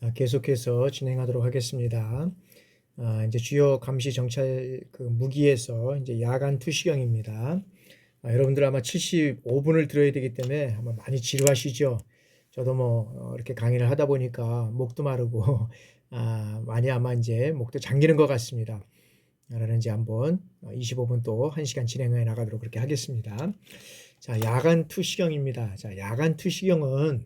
계속해서 진행하도록 하겠습니다. 이제 주요 감시 정찰 무기에서 이제 야간 투시경입니다. 여러분들 아마 75분을 들어야 되기 때문에 아마 많이 지루하시죠? 저도 이렇게 강의를 하다 보니까 목도 마르고 많이 아마 이제 목도 잠기는 것 같습니다. 그러는 이제 한번 25분 또 1시간 진행해 나가도록 그렇게 하겠습니다. 자, 야간 투시경입니다. 자, 야간 투시경은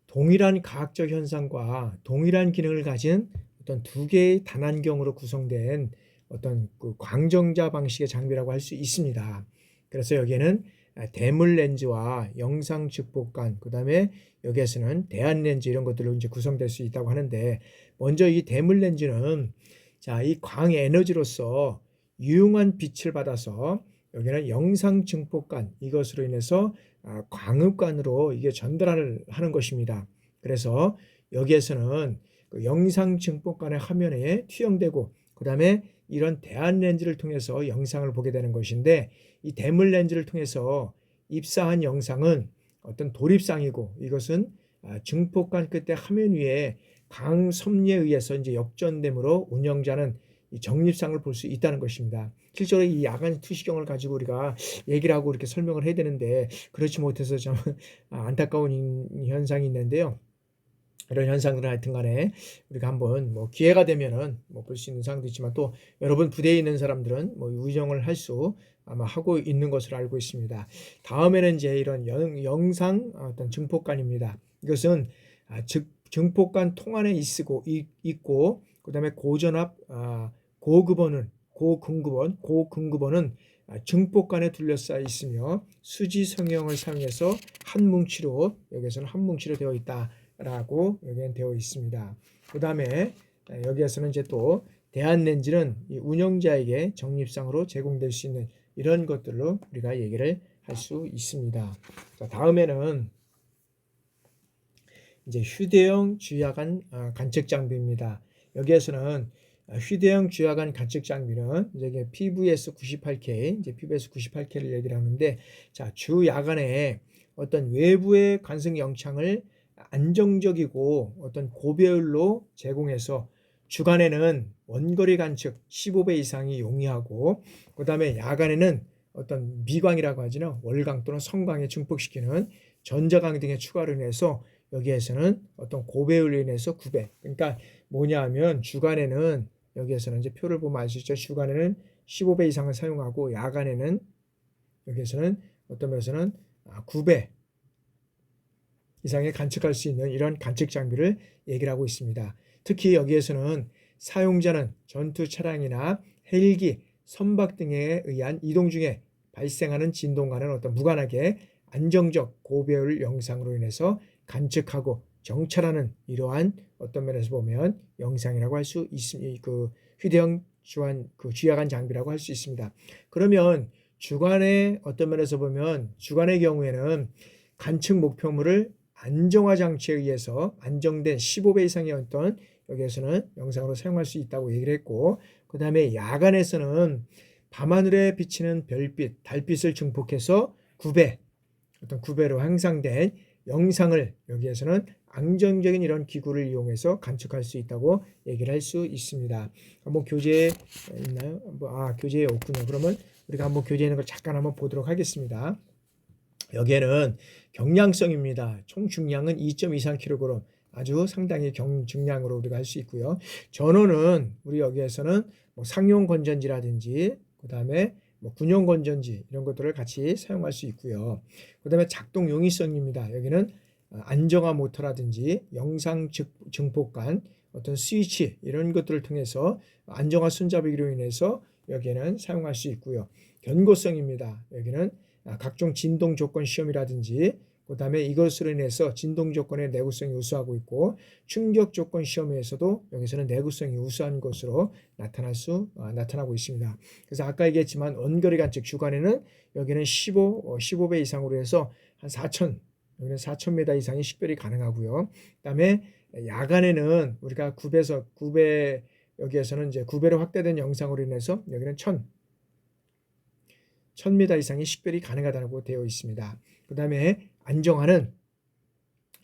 동일한 과학적 현상과 동일한 기능을 가진 어떤 두 개의 단안경으로 구성된 어떤 광정자 방식의 장비라고 할 수 있습니다. 그래서 여기에는 대물 렌즈와 영상 즉폭관, 그다음에 여기에서는 대안 렌즈 이런 것들로 이제 구성될 수 있다고 하는데, 먼저 이 대물 렌즈는 이 광 에너지로서 유용한 빛을 받아서 여기는 영상 증폭관, 이것으로 인해서 광흡관으로 이게 전달을 하는 것입니다. 그래서 여기에서는 그 영상 증폭관의 화면에 투영되고, 그 다음에 이런 대안 렌즈를 통해서 영상을 보게 되는 것인데, 이 대물 렌즈를 통해서 입사한 영상은 어떤 돌입상이고, 이것은 증폭관 끝에 화면 위에 광섬유에 의해서 이제 역전됨으로 운영자는 이 적립상을 볼 수 있다는 것입니다. 실제로 이 야간 투시경을 가지고 우리가 얘기를 하고 이렇게 설명을 해야 되는데 그렇지 못해서 좀 안타까운 현상이 있는데요. 이런 현상들은 하여튼 간에 우리가 한번 기회가 되면은 볼 수 있는 상황도 있지만, 또 여러분 부대에 있는 사람들은 의정을 할 수 아마 하고 있는 것으로 알고 있습니다. 다음에는 이제 이런 영상 어떤 증폭관입니다. 이것은 증폭관 통안에 있고, 그다음에 고전압 고근급원은 증폭관에 둘러싸여 있으며 수지 성형을 사용해서 한 뭉치로, 여기서는 한 뭉치로 되어 있다라고 여기엔 되어 있습니다. 그 다음에 여기에서는 이제 또 대안 렌즈는 이 운영자에게 적립상으로 제공될 수 있는 이런 것들로 우리가 얘기를 할 수 있습니다. 자, 다음에는 이제 휴대용 주야간 관측 장비입니다. 여기에서는 휴대용 주야간 관측 장비는 이제 PVS 98K, 이제 PVS 98K를 얘기를 하는데, 자, 주 야간에 어떤 외부의 관측 영창을 안정적이고 어떤 고배율로 제공해서 주간에는 원거리 관측 15배 이상이 용이하고, 그 다음에 야간에는 어떤 미광이라고 하지는 월광 또는 성광에 증폭시키는 전자광 등의 추가로 인해서 여기에서는 어떤 고배율로 인해서 9배. 그러니까 뭐냐 하면 주간에는, 여기에서는 이제 표를 보면 알 수 있죠. 주간에는 15배 이상을 사용하고, 야간에는 여기에서는 어떤 면에서는 9배 이상의 관측할 수 있는 이런 관측 장비를 얘기를 하고 있습니다. 특히 여기에서는 사용자는 전투 차량이나 헬기, 선박 등에 의한 이동 중에 발생하는 진동과는 어떤 무관하게 안정적 고배율 영상으로 인해서 관측하고 정찰하는 이러한 어떤 면에서 보면 영상이라고 할 수 있습니다. 그 휴대용 주야간 장비라고 할 수 있습니다. 그러면 주간의 어떤 면에서 보면, 주간의 경우에는 관측 목표물을 안정화 장치에 의해서 안정된 15배 이상의 어떤, 여기에서는 영상으로 사용할 수 있다고 얘기를 했고, 그 다음에 야간에서는 밤하늘에 비치는 별빛, 달빛을 증폭해서 9배, 어떤 9배로 향상된 영상을 여기에서는 안정적인 이런 기구를 이용해서 관측할 수 있다고 얘기를 할 수 있습니다. 한번 교재에 있나요? 교재에 없군요. 그러면 우리가 한번 교재에 있는 걸 잠깐 한번 보도록 하겠습니다. 여기에는 경량성입니다. 총 중량은 2.23kg, 아주 상당히 중량으로 우리가 할 수 있고요. 전원은 우리 여기에서는 상용 건전지라든지, 그 다음에 군용 건전지 이런 것들을 같이 사용할 수 있고요. 그 다음에 작동 용이성입니다. 여기는 안정화 모터라든지 영상 증폭관, 어떤 스위치 이런 것들을 통해서 안정화 손잡이로 인해서 여기에는 사용할 수 있고요. 견고성입니다. 여기는 각종 진동 조건 시험이라든지, 그 다음에 이것으로 인해서 진동 조건의 내구성이 우수하고 있고, 충격 조건 시험에서도 여기서는 내구성이 우수한 것으로 나타나고 있습니다. 그래서 아까 얘기했지만 원거리 관측 주간에는 여기는 15배 이상으로 해서 한 4,000, 여기는 4,000m 이상의 식별이 가능하고요. 그 다음에 야간에는 우리가 9배, 여기에서는 이제 9배로 확대된 영상으로 인해서 여기는 1000m 이상의 식별이 가능하다고 되어 있습니다. 그 다음에 안정화는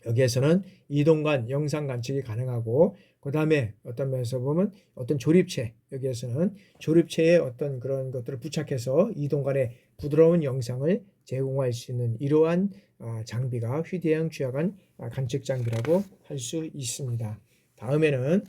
여기에서는 이동관 영상 관측이 가능하고, 그 다음에 어떤 면에서 보면 어떤 조립체, 여기에서는 조립체에 어떤 그런 것들을 부착해서 이동관의 부드러운 영상을 제공할 수 있는 이러한 장비가 휴대용 주야간 관측 장비라고 할 수 있습니다. 다음에는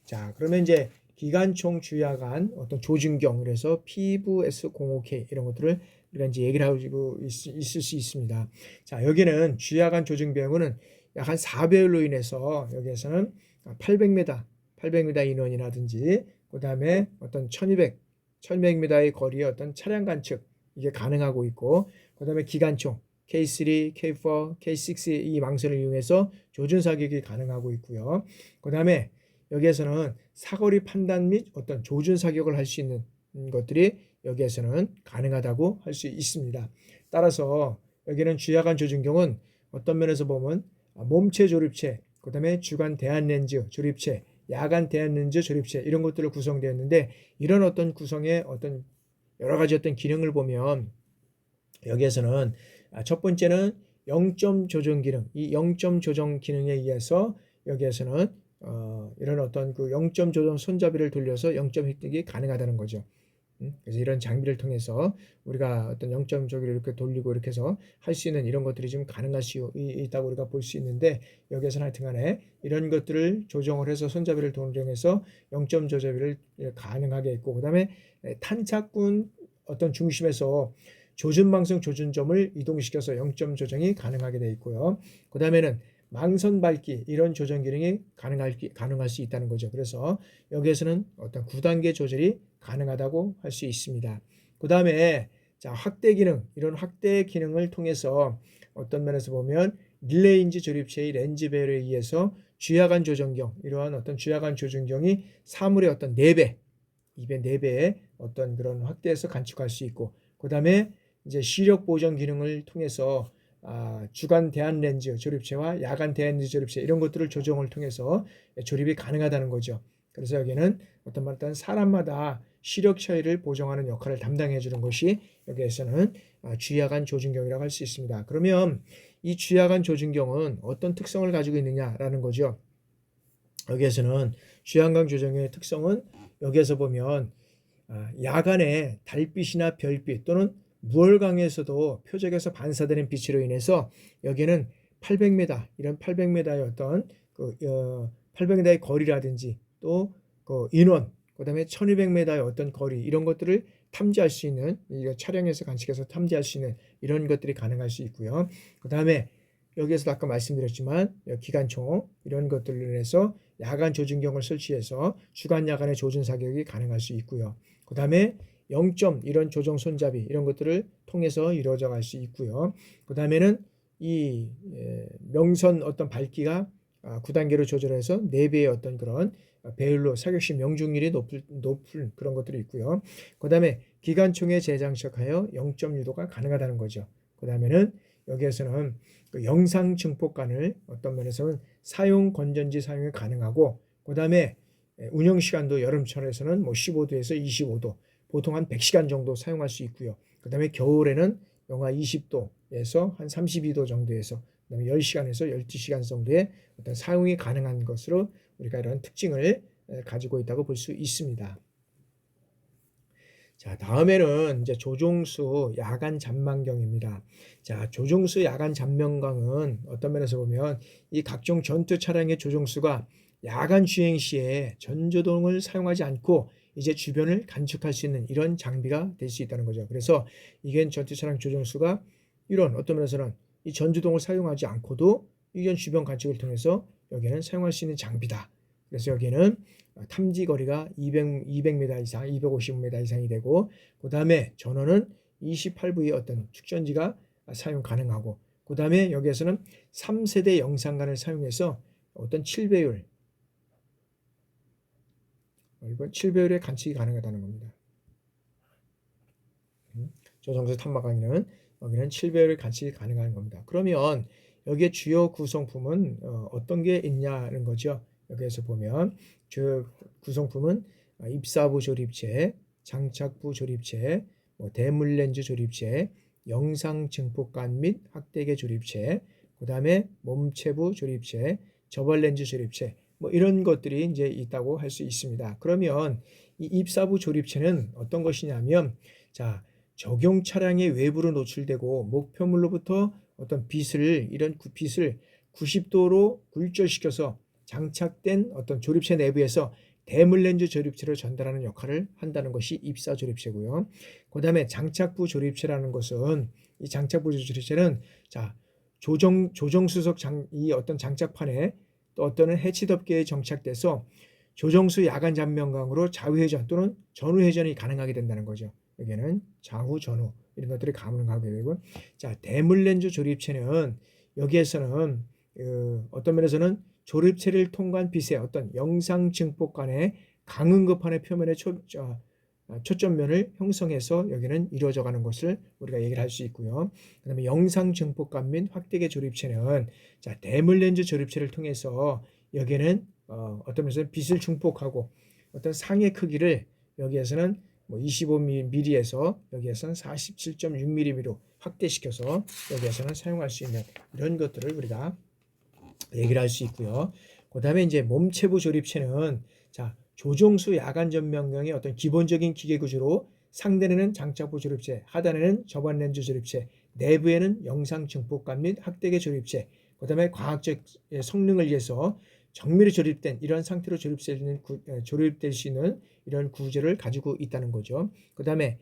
자, 그러면 이제 기관총 주야간 어떤 조준경, 그래서 PVS-05K 이런 것들을 우리가 이제 얘기를 하고 있을 수 있습니다. 자, 여기는 주야간 조준병은 약 한 4배율로 인해서 여기에서는 800m 인원이라든지, 그 다음에 어떤 1200m의 거리의 어떤 차량 관측 이게 가능하고 있고, 그 다음에 기관총 K3, K4, K6 이 망선을 이용해서 조준 사격이 가능하고 있고요. 그 다음에 여기에서는 사거리 판단 및 어떤 조준 사격을 할 수 있는 것들이 여기에서는 가능하다고 할 수 있습니다. 따라서 여기는 주야간 조준경은 어떤 면에서 보면 몸체 조립체, 그 다음에 주간 대안 렌즈 조립체, 야간 대안 렌즈 조립체 이런 것들로 구성되어 있는데, 이런 어떤 구성의 어떤 여러 가지 어떤 기능을 보면 여기에서는 첫 번째는 0점 조정 기능, 이 0점 조정 기능에 의해서 여기에서는 이런 어떤 그 0점 조정 손잡이를 돌려서 0점 획득이 가능하다는 거죠. 그래서 이런 장비를 통해서 우리가 어떤 0점 조기를 이렇게 돌리고 이렇게 해서 할 수 있는 이런 것들이 좀 가능할 수 있다고 우리가 볼 수 있는데, 여기에서는 하여튼간에 이런 것들을 조정을 해서 손잡이를 동정해서 0점 조잡이를 가능하게 했고, 그 다음에 탄착군 어떤 중심에서 조준망성 조준점을 이동시켜서 0점 조정이 가능하게 되어 있고요. 그 다음에는 망선 밝기 이런 조정 기능이 가능할 수 있다는 거죠. 그래서 여기에서는 어떤 9단계 조절이 가능하다고 할 수 있습니다. 그 다음에 자, 확대 기능, 이런 확대 기능을 통해서 어떤 면에서 보면 릴레인지 조립체의 렌즈 배열에 의해서 주야간 조정경, 이러한 어떤 주야간 조정경이 사물의 어떤 4배, 4배의 어떤 그런 확대해서 간축할 수 있고, 그 다음에 이제 시력 보정 기능을 통해서 주간 대안 렌즈 조립체와 야간 대안 렌즈 조립체 이런 것들을 조정을 통해서 조립이 가능하다는 거죠. 그래서 여기는 어떤 사람마다 시력 차이를 보정하는 역할을 담당해 주는 것이 여기에서는 주야간 조준경이라고 할 수 있습니다. 그러면 이 주야간 조준경은 어떤 특성을 가지고 있느냐라는 거죠. 여기에서는 주야간 조정의 특성은 여기에서 보면 야간에 달빛이나 별빛 또는 무얼강에서도 표적에서 반사되는 빛으로 인해서 여기에는 800m, 이런 800m의 어떤 800m의 거리라든지 또 그 인원, 그 다음에 1200m의 어떤 거리 이런 것들을 탐지할 수 있는, 촬영에서 관측해서 탐지할 수 있는 이런 것들이 가능할 수 있고요. 그 다음에 여기에서도 아까 말씀드렸지만 기관총 이런 것들로 인해서 야간 조준경을 설치해서 주간 야간의 조준 사격이 가능할 수 있고요. 그 다음에 0점 이런 조정 손잡이 이런 것들을 통해서 이루어져 갈 수 있고요. 그 다음에는 이 명선 어떤 밝기가 9단계로 조절해서 4배의 어떤 그런 배율로 사격시 명중률이 높은 그런 것들이 있고요. 그 다음에 기관총에 재장착하여 0.유도가 가능하다는 거죠. 그 다음에는 여기에서는 그 영상 증폭관을 어떤 면에서는 사용 건전지 사용이 가능하고, 그 다음에 운영 시간도 여름철에서는 뭐 15도에서 25도, 보통 한 100시간 정도 사용할 수 있고요. 그 다음에 겨울에는 영하 20도에서 한 32도 정도에서, 그다음에 10시간에서 12시간 정도의 어떤 사용이 가능한 것으로 우리가 이런 특징을 가지고 있다고 볼 수 있습니다. 자, 다음에는 이제 조종수 야간 잠망경입니다. 자, 조종수 야간 잠망경은 어떤 면에서 보면 이 각종 전투 차량의 조종수가 야간 주행 시에 전조등을 사용하지 않고 이제 주변을 관측할 수 있는 이런 장비가 될 수 있다는 거죠. 그래서 이게 전투 차량 조종수가 이런 어떤 면에서는 이 전조등을 사용하지 않고도 이런 주변 관측을 통해서 여기는 사용할 수 있는 장비다. 그래서 여기는 탐지 거리가 200m 이상, 250m 이상이 되고, 그 다음에 전원은 28V의 어떤 축전지가 사용 가능하고, 그 다음에 여기에서는 3세대 영상관을 사용해서 어떤 7배율, 7배율의 관측이 가능하다는 겁니다. 조정수 탐막관에는 여기는 7배율의 관측이 가능한 겁니다. 그러면 여기에 주요 구성품은 어떤 게 있냐는 거죠. 여기에서 보면 주요 구성품은 입사부 조립체, 장착부 조립체, 대물 렌즈 조립체, 영상 증폭관 및 확대계 조립체, 그다음에 몸체부 조립체, 저발렌즈 조립체 뭐 이런 것들이 이제 있다고 할 수 있습니다. 그러면 이 입사부 조립체는 어떤 것이냐면 자, 적용 차량의 외부로 노출되고 목표물로부터 어떤 이런 빛을 90도로 굴절시켜서 장착된 어떤 조립체 내부에서 대물 렌즈 조립체로 전달하는 역할을 한다는 것이 입사 조립체고요. 그다음에 장착부 조립체라는 것은 이 장착부 조립체는 자, 조정수석 이 어떤 장착판에 또 어떤 해치덮개에 정착돼서 조정수 야간 잔명광으로 좌우회전 또는 전후회전이 가능하게 된다는 거죠. 여기는 좌우 전후 이런 것들이 가능하게 되고, 자, 대물 렌즈 조립체는 여기에서는 어떤 면에서는 조립체를 통과한 빛의 어떤 영상 증폭관의 강응급판의 표면의 초점면을 형성해서 여기는 이루어져 가는 것을 우리가 얘기를 할 수 있고요. 그 다음에 영상 증폭관 및 확대계 조립체는 자, 대물 렌즈 조립체를 통해서 여기에는 어떤 면에서 빛을 증폭하고 어떤 상의 크기를 여기에서는 뭐 25mm에서 여기에서는 47.6mm로 확대시켜서 여기에서는 사용할 수 있는 이런 것들을 우리가 얘기를 할 수 있고요. 그 다음에 이제 몸체부 조립체는 자, 조정수 야간 전명령의 어떤 기본적인 기계 구조로 상단에는 장착부 조립체, 하단에는 저반 렌즈 조립체, 내부에는 영상 증폭관 및 확대계 조립체, 그 다음에 과학적 성능을 위해서 정밀히 조립된 이런 상태로 조립될 수 있는 이런 구조를 가지고 있다는 거죠. 그 다음에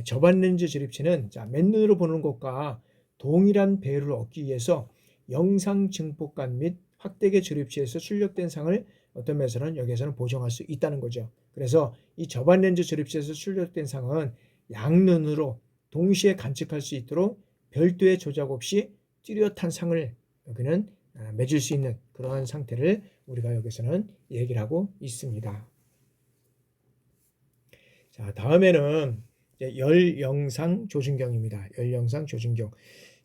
저반 렌즈 조립체는 자, 맨눈으로 보는 것과 동일한 배율을 얻기 위해서 영상 증폭관 및 확대계 조립체에서 출력된 상을 어떤 면에서는 여기에서는 보정할 수 있다는 거죠. 그래서 이 저반 렌즈 조립체에서 출력된 상은 양눈으로 동시에 관측할 수 있도록 별도의 조작 없이 뚜렷한 상을 여기는 맺을 수 있는 그러한 상태를 우리가 여기서는 얘기를 하고 있습니다. 자, 다음에는 열영상 조준경입니다. 열영상 조준경.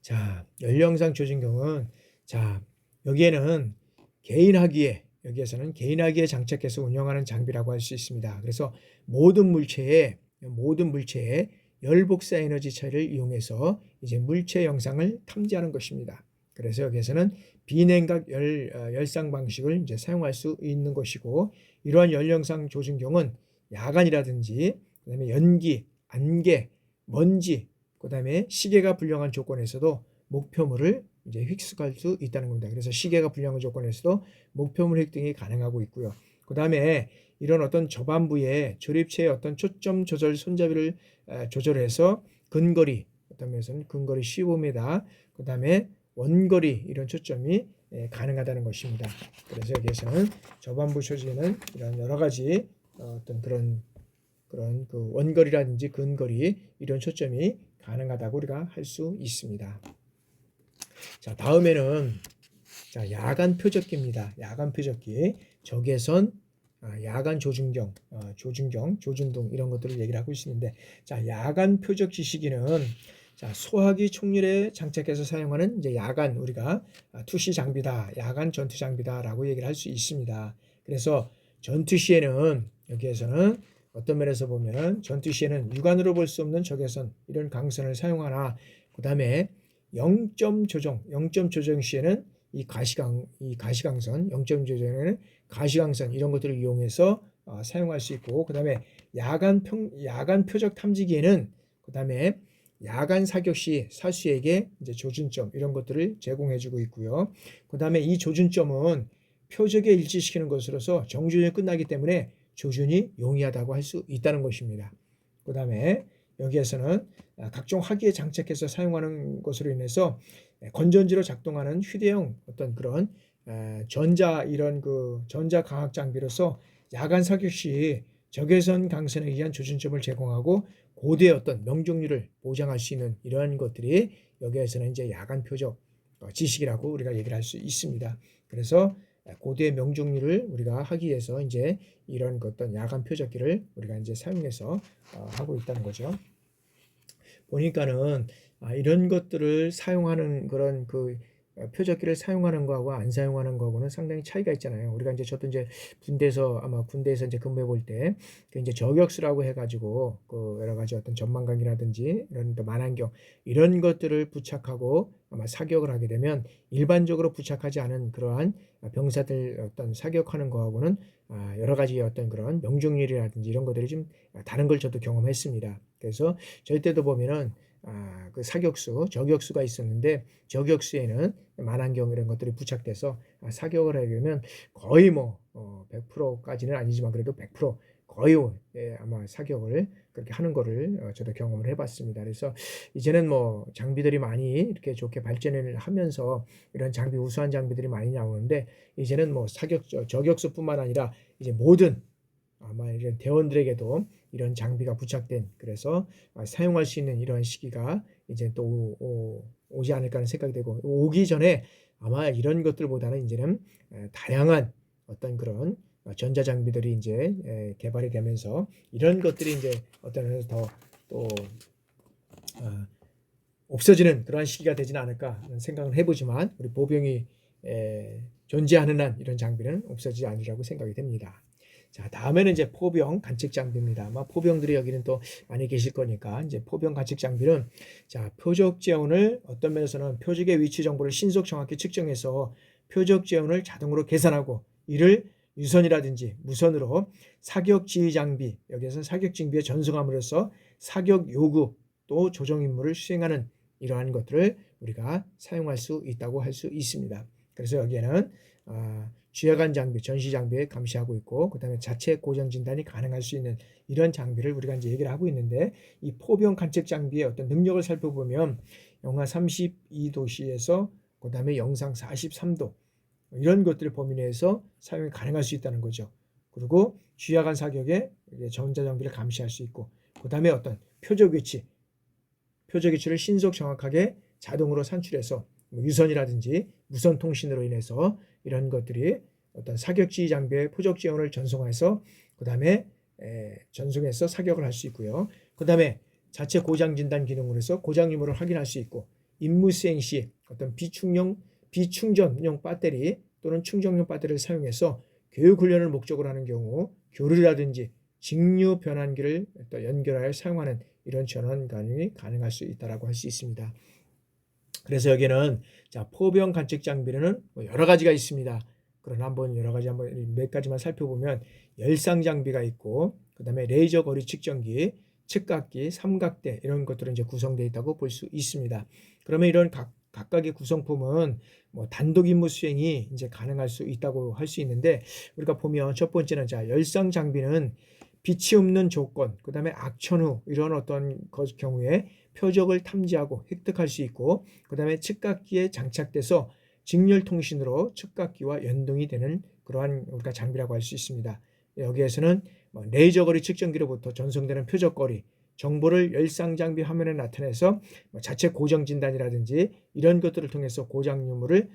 자, 열영상 조준경은 자, 여기에는 여기에서는 개인화기에 장착해서 운영하는 장비라고 할 수 있습니다. 그래서 모든 물체의 열복사 에너지 차이를 이용해서 이제 물체 영상을 탐지하는 것입니다. 그래서 여기에서는 비냉각 열상 방식을 이제 사용할 수 있는 것이고, 이러한 열영상 조준경은 야간이라든지 그다음에 연기, 안개, 먼지, 그다음에 시계가 불량한 조건에서도 목표물을 이제 획득할 수 있다는 겁니다. 그래서 시계가 불량한 조건에서도 목표물 획득이 가능하고 있고요. 그다음에 이런 어떤 저반부의 조립체의 어떤 초점 조절 손잡이를 조절해서 근거리, 어떤 면에서는 근거리 15m, 그다음에 원거리 이런 초점이 가능하다는 것입니다. 그래서 여기에서는 저반부 조직에는 이런 여러 가지 어떤 그런 그 원거리라든지 근거리 이런 초점이 가능하다고 우리가 할 수 있습니다. 자, 다음에는 자, 야간 표적기입니다. 야간 표적기, 적외선, 야간 조준경, 조준동 이런 것들을 얘기를 하고 있는데, 자, 야간 표적기 시기는 자, 소화기 총률에 장착해서 사용하는 이제 야간 우리가 투시 장비다, 야간 전투 장비다라고 얘기를 할 수 있습니다. 그래서 전투 시에는 여기에서는 어떤 면에서 보면 전투 시에는 육안으로 볼 수 없는 적외선 이런 강선을 사용하나, 그다음에 0점 조정 시에는 이 가시광선, 0점 조정에는 가시광선 이런 것들을 이용해서 사용할 수 있고, 그다음에 야간 표적 탐지기에는 그다음에 야간 사격 시 사수에게 이제 조준점 이런 것들을 제공해주고 있고요. 그다음에 이 조준점은 표적에 일치시키는 것으로서 정조준이 끝나기 때문에 조준이 용이하다고 할 수 있다는 것입니다. 그다음에 여기에서는 각종 화기에 장착해서 사용하는 것으로 인해서 건전지로 작동하는 휴대용 어떤 그런 전자 강학 장비로서 야간 사격 시 적외선 강선에 의한 조준점을 제공하고 고도의 어떤 명중률을 보장할 수 있는 이러한 것들이 여기에서는 이제 야간 표적 지식이라고 우리가 얘기를 할 수 있습니다. 그래서 고도의 명중률을 우리가 하기 위해서 이제 이런 어떤 야간 표적기를 우리가 이제 사용해서 하고 있다는 거죠. 보니까는 이런 것들을 사용하는 그런 그 표적기를 사용하는 거하고 안 사용하는 거하고는 상당히 차이가 있잖아요. 우리가 이제 저도 이제 군대에서 이제 근무해 볼 때 그 이제 저격수라고 해가지고 그 여러 가지 어떤 전망강이라든지 이런 또 만안경 이런 것들을 부착하고 아마 사격을 하게 되면 일반적으로 부착하지 않은 그러한 병사들 어떤 사격하는 거하고는 여러 가지 어떤 그런 명중률이라든지 이런 것들이 좀 다른 걸 저도 경험했습니다. 그래서 저희 때도 보면은 그 저격수가 있었는데 저격수에는 만안경 이런 것들이 부착돼서 사격을 하게 되면 거의 뭐 100%까지는 아니지만 그래도 100% 거의 아마 사격을 그렇게 하는 거를 저도 경험을 해봤습니다. 그래서 이제는 뭐 장비들이 많이 이렇게 좋게 발전을 하면서 이런 장비 우수한 장비들이 많이 나오는데 이제는 뭐 저격수뿐만 아니라 이제 모든 아마 이런 대원들에게도 이런 장비가 부착된 그래서 사용할 수 있는 이러한 시기가 이제 또 오지 않을까 하는 생각이 되고 오기 전에 아마 이런 것들보다는 이제는 다양한 어떤 그런 전자장비들이 이제 개발이 되면서 이런 것들이 이제 어떤 면에서 더 없어지는 그러한 시기가 되지는 않을까 하는 생각을 해보지만 우리 보병이 존재하는 한 이런 장비는 없어지지 않으리라고 생각이 됩니다. 자, 다음에는 이제 포병 관측 장비입니다. 아마 포병들이 여기는 또 많이 계실 거니까 이제 포병 관측 장비는 자, 표적 재원을 어떤 면에서는 표적의 위치 정보를 신속 정확히 측정해서 표적 재원을 자동으로 계산하고 이를 유선이라든지 무선으로 사격 지휘 장비, 여기에서는 사격 장비에 전송함으로써 사격 요구 또 조정 임무를 수행하는 이러한 것들을 우리가 사용할 수 있다고 할 수 있습니다. 그래서 여기에는 주야간 장비, 전시 장비에 감시하고 있고 그 다음에 자체 고정 진단이 가능할 수 있는 이런 장비를 우리가 이제 얘기를 하고 있는데 이 포병 관측 장비의 어떤 능력을 살펴보면 영하 32도씨에서 그 다음에 영상 43도 이런 것들을 범위 내에서 사용이 가능할 수 있다는 거죠. 그리고 주야간 사격에 전자장비를 감시할 수 있고 그 다음에 어떤 표적 위치를 신속 정확하게 자동으로 산출해서 유선이라든지 무선 통신으로 인해서 이런 것들이 어떤 사격 지휘 장비의 표적 지원을 전송해서 그 다음에 전송해서 사격을 할 수 있고요. 그 다음에 자체 고장 진단 기능으로 해서 고장 유무를 확인할 수 있고 임무 수행 시 어떤 비충전용 배터리 또는 충전용 배터리를 사용해서 교육 훈련을 목적으로 하는 경우 교류라든지 직류 변환기를 또 연결하여 사용하는 이런 전환이 가능할 수 있다라고 할 수 있습니다. 그래서 여기는 자, 포병 관측 장비는 뭐 여러 가지가 있습니다. 그러나 한번 몇 가지만 살펴보면 열상 장비가 있고 그다음에 레이저 거리 측정기, 측각기, 삼각대 이런 것들은 이제 구성되어 있다고 볼 수 있습니다. 그러면 이런 각각의 구성품은 뭐 단독 임무 수행이 이제 가능할 수 있다고 할 수 있는데 우리가 보면 첫 번째는 자, 열상 장비는 빛이 없는 조건, 그 다음에 악천 후 이런 어떤 경우에 표적을 탐지하고 획득할 수 있고 그 다음에 측각기에 장착돼서 직렬 통신으로 측각기와 연동이 되는 그러한 우리가 장비라고 할 수 있습니다. 여기에서는 레이저 거리 측정기로부터 전송되는 표적 거리 정보를 열상 장비 화면에 나타내서 자체 고정 진단이라든지 이런 것들을 통해서 고장 유무를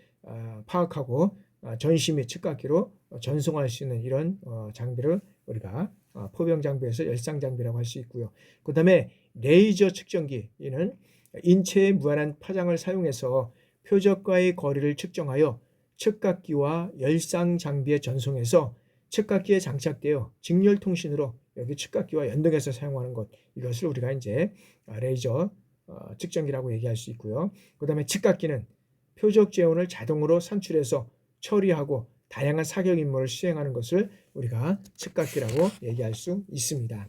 파악하고 전시 및 측각기로 전송할 수 있는 이런 장비를 우리가 포병 장비에서 열상 장비라고 할 수 있고요. 그 다음에 레이저 측정기는 인체의 무한한 파장을 사용해서 표적과의 거리를 측정하여 측각기와 열상 장비에 전송해서 측각기에 장착되어 직렬 통신으로 여기 측각기와 연동해서 사용하는 것 이것을 우리가 이제 레이저 측정기라고 얘기할 수 있고요. 그 다음에 측각기는 표적 재원을 자동으로 산출해서 처리하고 다양한 사격 임무를 수행하는 것을 우리가 측각기라고 얘기할 수 있습니다.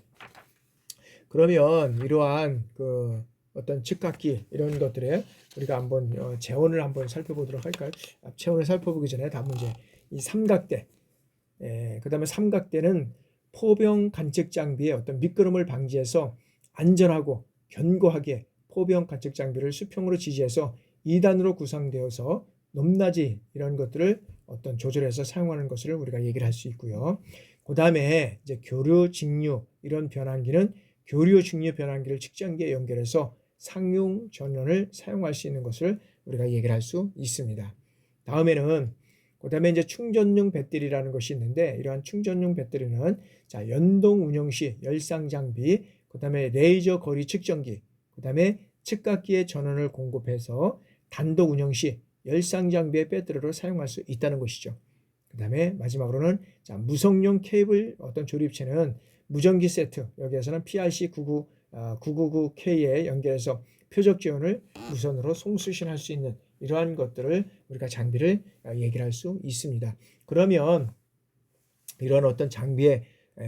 그러면 이러한 그 어떤 측각기 이런 것들에 우리가 한번 재원을 한번 살펴보도록 할까요? 재원을 살펴보기 전에 다음 문제 이 삼각대 그 다음에 삼각대는 포병 관측 장비의 어떤 미끄럼을 방지해서 안전하고 견고하게 포병 관측 장비를 수평으로 지지해서 2단으로 구성되어서 높낮이 이런 것들을 어떤 조절해서 사용하는 것을 우리가 얘기를 할 수 있고요. 그 다음에 이제 교류, 직류 이런 변환기는 교류, 직류 변환기를 측정기에 연결해서 상용 전원을 사용할 수 있는 것을 우리가 얘기를 할 수 있습니다. 다음에는 그다음에 이제 충전용 배터리라는 것이 있는데 이러한 충전용 배터리는 자, 연동 운영 시 열상 장비, 그다음에 레이저 거리 측정기, 그다음에 측각기의 전원을 공급해서 단독 운영 시 열상 장비의 배터리로 사용할 수 있다는 것이죠. 그 다음에 마지막으로는 자, 무선용 케이블 어떤 조립체는 무전기 세트, 여기에서는 PRC999K에 연결해서 표적 지원을 무선으로 송수신할 수 있는 이러한 것들을 우리가 장비를 얘기를 할 수 있습니다. 그러면 이런 어떤 장비의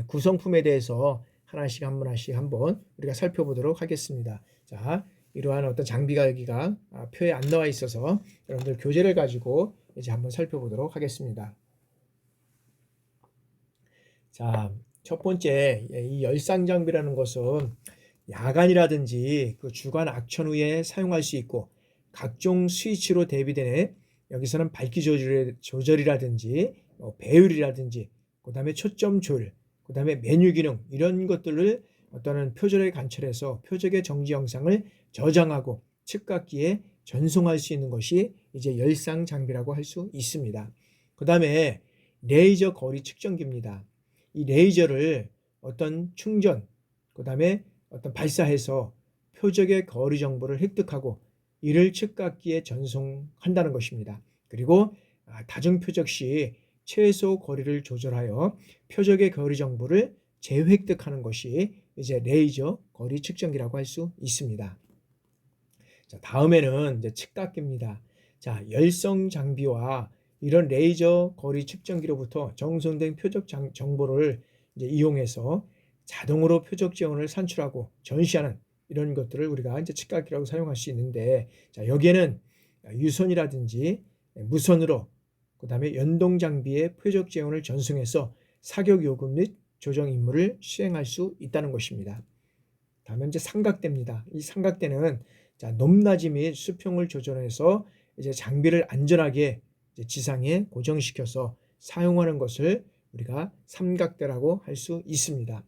구성품에 대해서 하나씩 한번 우리가 살펴보도록 하겠습니다. 자, 이러한 어떤 장비가 여기가 표에 안 나와 있어서 여러분들 교재를 가지고 이제 한번 살펴보도록 하겠습니다. 자, 첫 번째 이 열상 장비라는 것은 야간이라든지 그 주간 악천 후에 사용할 수 있고 각종 스위치로 대비되네 여기서는 밝기 조절이라든지 배율이라든지 그 다음에 초점 조율 그 다음에 메뉴 기능 이런 것들을 어떤 표적에 관철해서 표적의 정지 영상을 저장하고 측각기에 전송할 수 있는 것이 이제 열상 장비라고 할 수 있습니다. 그 다음에 레이저 거리 측정기입니다. 이 레이저를 어떤 충전, 그 다음에 어떤 발사해서 표적의 거리 정보를 획득하고 이를 측각기에 전송한다는 것입니다. 그리고 다중 표적 시 최소 거리를 조절하여 표적의 거리 정보를 재획득하는 것이 이제 레이저 거리 측정기라고 할 수 있습니다. 자, 다음에는 이제 측각기입니다. 자, 열성 장비와 이런 레이저 거리 측정기로부터 정송된 표적 정보를 이제 이용해서 자동으로 표적 지원을 산출하고 전시하는 이런 것들을 우리가 이제 측각기라고 사용할 수 있는데, 자, 여기에는 유선이라든지 무선으로 그다음에 연동 장비의 표적 지원을 전송해서 사격 요금 및 조정 임무를 수행할 수 있다는 것입니다. 다음은 이제 삼각대입니다. 이 삼각대는 자, 높낮이 및 수평을 조절해서 이제 장비를 안전하게 이제 지상에 고정시켜서 사용하는 것을 우리가 삼각대라고 할 수 있습니다.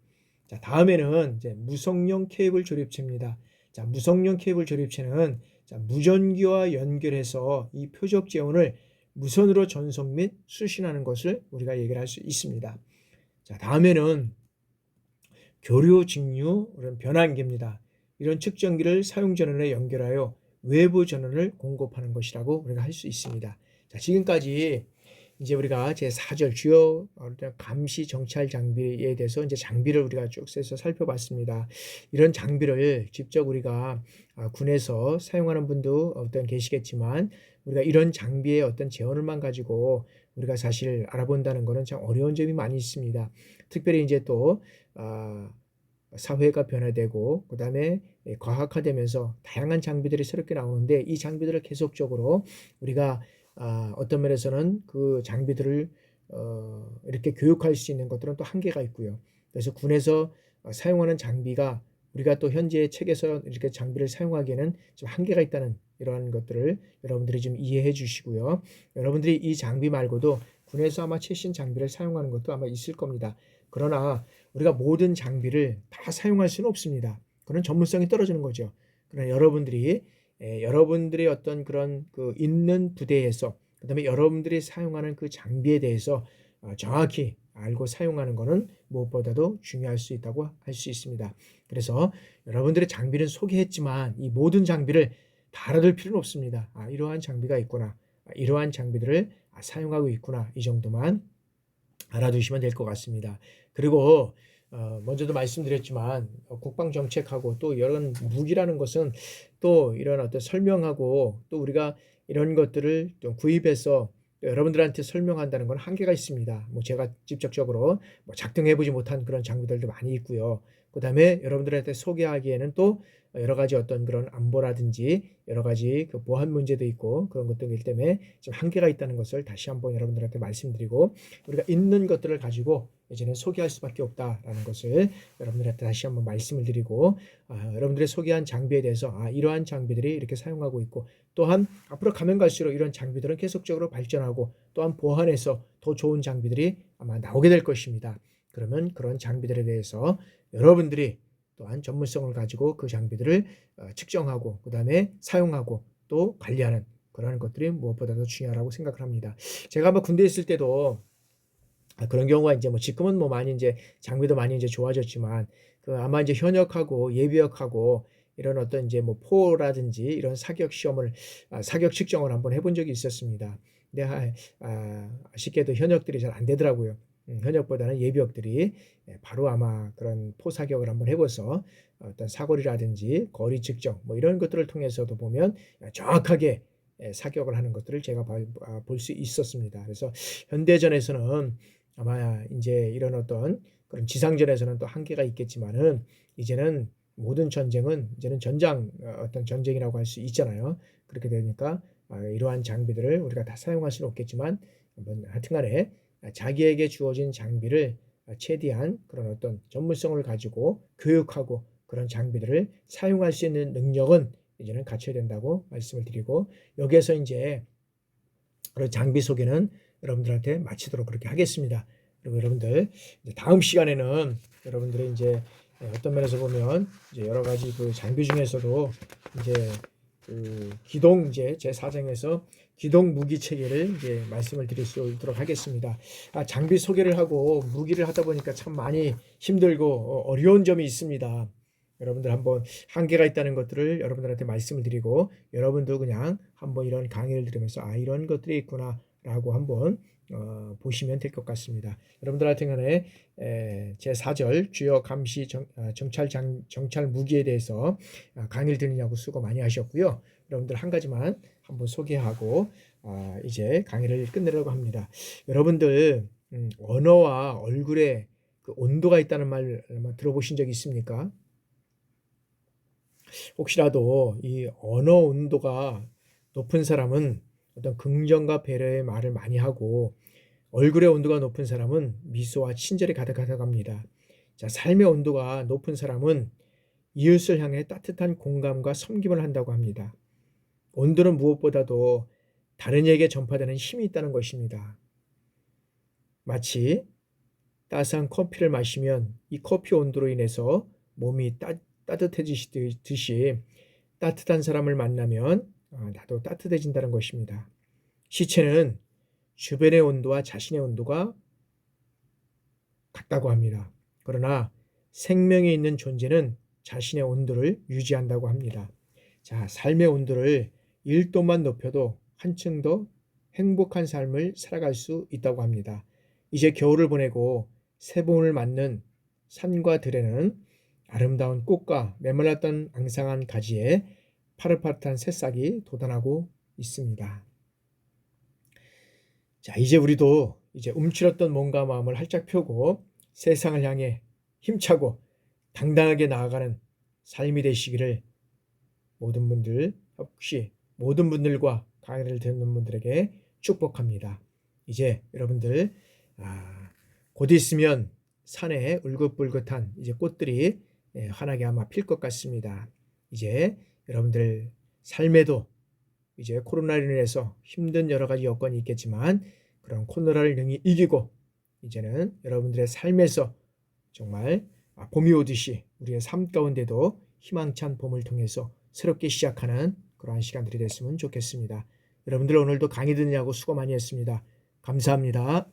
자, 다음에는 이제 무선용 케이블 조립체입니다. 자, 무선용 케이블 조립체는 자, 무전기와 연결해서 이 표적 지원을 무선으로 전송 및 수신하는 것을 우리가 얘기를 할 수 있습니다. 자, 다음에는 교류 직류 변환기입니다. 이런 측정기를 사용 전원에 연결하여 외부 전원을 공급하는 것이라고 우리가 할 수 있습니다. 자, 지금까지 이제 우리가 제4절 주요 감시 정찰 장비에 대해서 이제 장비를 우리가 쭉 세서 살펴봤습니다. 이런 장비를 직접 우리가 군에서 사용하는 분도 어떤 계시겠지만 우리가 이런 장비의 어떤 재원을만 가지고 우리가 사실 알아본다는 것은 참 어려운 점이 많이 있습니다. 특별히 이제 또 사회가 변화되고 그 다음에 과학화되면서 다양한 장비들이 새롭게 나오는데 이 장비들을 계속적으로 우리가 어떤 면에서는 그 장비들을 이렇게 교육할 수 있는 것들은 또 한계가 있고요. 그래서 군에서 사용하는 장비가 우리가 또 현재 책에서 이렇게 장비를 사용하기에는 좀 한계가 있다는 이러한 것들을 여러분들이 좀 이해해 주시고요. 여러분들이 이 장비 말고도 군에서 아마 최신 장비를 사용하는 것도 아마 있을 겁니다. 그러나 우리가 모든 장비를 다 사용할 수는 없습니다. 그런 전문성이 떨어지는 거죠. 그러나 여러분들의 어떤 그런 그 있는 부대에서 그다음에 여러분들이 사용하는 그 장비에 대해서 정확히 알고 사용하는 것은 무엇보다도 중요할 수 있다고 할 수 있습니다. 그래서 여러분들의 장비는 소개했지만 이 모든 장비를 다 알아둘 필요는 없습니다. 이러한 장비가 있구나. 이러한 장비들을 사용하고 있구나. 이 정도만 알아두시면 될 것 같습니다. 그리고 먼저도 말씀드렸지만 국방정책하고 또 이런 무기라는 것은 또 이런 어떤 설명하고 또 우리가 이런 것들을 좀 구입해서 여러분들한테 설명한다는 건 한계가 있습니다. 뭐 제가 직접적으로 작동해보지 못한 그런 장비들도 많이 있고요. 그 다음에 여러분들한테 소개하기에는 또 여러 가지 어떤 그런 안보라든지 여러 가지 그 보안 문제도 있고 그런 것들 때문에 좀 한계가 있다는 것을 다시 한번 여러분들한테 말씀드리고 우리가 있는 것들을 가지고 이제는 소개할 수밖에 없다라는 것을 여러분들한테 다시 한번 말씀을 드리고 여러분들의 소개한 장비에 대해서 이러한 장비들이 이렇게 사용하고 있고 또한 앞으로 가면 갈수록 이런 장비들은 계속적으로 발전하고 또한 보완해서 더 좋은 장비들이 아마 나오게 될 것입니다. 그러면 그런 장비들에 대해서 여러분들이 또한 전문성을 가지고 그 장비들을 측정하고 그 다음에 사용하고 또 관리하는 그런 것들이 무엇보다도 중요하다고 생각을 합니다. 제가 아마 군대에 있을 때도 그런 경우가 이제 뭐 지금은 뭐 많이 이제 장비도 많이 이제 좋아졌지만 그 아마 이제 현역하고 예비역하고 이런 어떤 이제 뭐 포라든지 이런 사격 시험을 사격 측정을 한번 해본 적이 있었습니다. 근데 아쉽게도 현역들이 잘 안 되더라고요. 현역보다는 예비역들이 바로 아마 그런 포 사격을 한번 해봐서 어떤 사거리라든지 거리 측정 뭐 이런 것들을 통해서도 보면 정확하게 사격을 하는 것들을 제가 볼 수 있었습니다. 그래서 현대전에서는 아마 이제 이런 어떤 그런 지상전에서는 또 한계가 있겠지만은 이제는 모든 전쟁은 이제는 전장 어떤 전쟁이라고 할 수 있잖아요. 그렇게 되니까 이러한 장비들을 우리가 다 사용할 수는 없겠지만 하여튼간에 자기에게 주어진 장비를 최대한 그런 어떤 전문성을 가지고 교육하고 그런 장비들을 사용할 수 있는 능력은 이제는 갖춰야 된다고 말씀을 드리고 여기에서 이제 그런 장비 소개는 여러분들한테 마치도록 그렇게 하겠습니다. 그리고 여러분들 이제 다음 시간에는 여러분들의 이제 어떤 면에서 보면 이제 여러 가지 그 장비 중에서도 이제 그 기동 이제 제 4장에서 기동 무기 체계를 이제 말씀을 드릴 수 있도록 하겠습니다. 장비 소개를 하고 무기를 하다 보니까 참 많이 힘들고 어려운 점이 있습니다. 여러분들 한번 한계가 있다는 것들을 여러분들한테 말씀을 드리고 여러분도 그냥 한번 이런 강의를 들으면서 이런 것들이 있구나라고 한번 보시면 될 것 같습니다. 여러분들 같은 간에 제 4절 주요 감시 정찰 무기에 대해서 강의를 듣느냐고 수고 많이 하셨고요. 여러분들 한 가지만 한번 소개하고 이제 강의를 끝내려고 합니다. 여러분들 언어와 얼굴에 그 온도가 있다는 말 들어보신 적 있습니까? 혹시라도 이 언어 온도가 높은 사람은 어떤 긍정과 배려의 말을 많이 하고 얼굴의 온도가 높은 사람은 미소와 친절이 가득하다고 합니다. 자, 삶의 온도가 높은 사람은 이웃을 향해 따뜻한 공감과 섬김을 한다고 합니다. 온도는 무엇보다도 다른 이에게 전파되는 힘이 있다는 것입니다. 마치 따스한 커피를 마시면 이 커피 온도로 인해서 몸이 따뜻해지듯이 따뜻한 사람을 만나면 나도 따뜻해진다는 것입니다. 시체는 주변의 온도와 자신의 온도가 같다고 합니다. 그러나 생명이 있는 존재는 자신의 온도를 유지한다고 합니다. 자, 삶의 온도를 1도만 높여도 한층 더 행복한 삶을 살아갈 수 있다고 합니다. 이제 겨울을 보내고 새봄을 맞는 산과 들에는 아름다운 꽃과 메말랐던 앙상한 가지에 파릇파릇한 새싹이 돋아나고 있습니다. 자, 이제 우리도 이제 움츠렸던 몸과 마음을 활짝 펴고 세상을 향해 힘차고 당당하게 나아가는 삶이 되시기를 모든 분들과 강의를 듣는 분들에게 축복합니다. 이제 여러분들 곧 있으면 산에 울긋불긋한 이제 꽃들이 환하게 아마 필 것 같습니다. 이제 여러분들 삶에도 이제 코로나로 인해서 힘든 여러 가지 여건이 있겠지만 그런 코로나를 능히 이기고 이제는 여러분들의 삶에서 정말 봄이 오듯이 우리의 삶 가운데도 희망찬 봄을 통해서 새롭게 시작하는 그러한 시간들이 됐으면 좋겠습니다. 여러분들 오늘도 강의 듣느냐고 수고 많이 했습니다. 감사합니다.